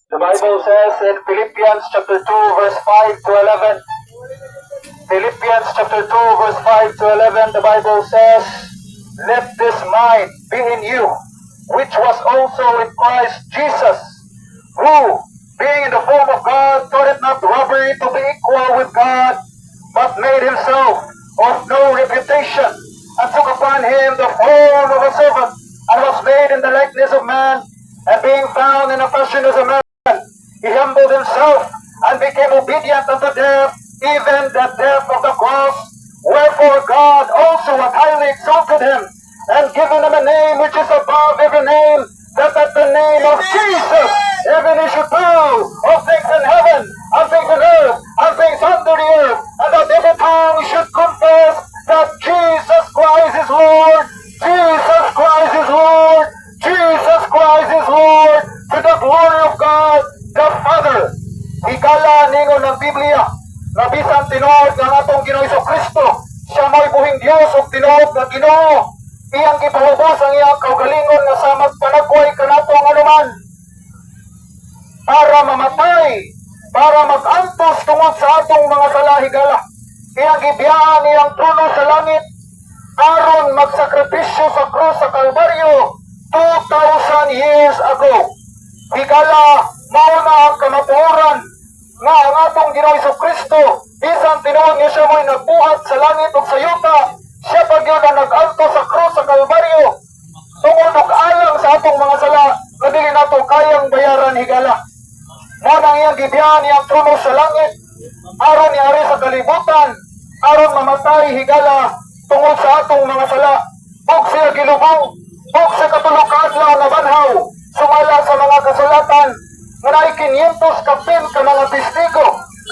The Bible says in Philippians chapter 2 verse 5 to 11. Philippians chapter 2 verse 5 to 11, the Bible says, "Let this mind be in you, which was also in Christ Jesus, who, being in the form of God, thought it not robbery to be equal with God, but made himself of no reputation, and took upon him the form of a servant, and was made in the likeness of man, and being found in a fashion as a man, he humbled himself, and became obedient unto death, even the death of the cross. Wherefore God also hath highly exalted him, and given him a name which is above every name, that at the name of Jesus every knee should bow, of things in heaven, and things in earth, and things under the earth, and that every tongue should confess that Jesus Christ is Lord, Jesus Christ is Lord, Jesus Christ is Lord, to the glory of God the Father." Higala ningon ng Biblia, na bisan tinuod ng atong Ginoo Kristo, siya mo'y buhing Dios ug tinuod nga Ginoo. Iyang gipahubos ang iyang kaugalingon nga sa magpanagoy kanatong anuman, para mamatay, para mag-antos tungod sa atong mga sala. Higala, iyang gibiyaan iyang trono sa langit, aron magsakripisyo sa krus sa Kalbaryo 2,000 years ago. Higala, mao na ang kamatuoran nga ang atong Ginoo Kristo, bisan tinuod niya siya mo'y nagbuhat sa langit ug sa yuta, siya pa gyud ang nag-antos sa krus sa Kalbaryo tungod og alang sa atong mga sala nga dili nato kayang bayaran. Higala, mao nang iyang gibiyan iyang trono sa langit, aron niari sa kalibutan, aron mamatay. Higala, tungod sa atong mga sala, ug siya gilubong, ug sa katulog adlaw nga banhaw, sumala sa mga kasulatan nga naay 500 kapin ka mga testigo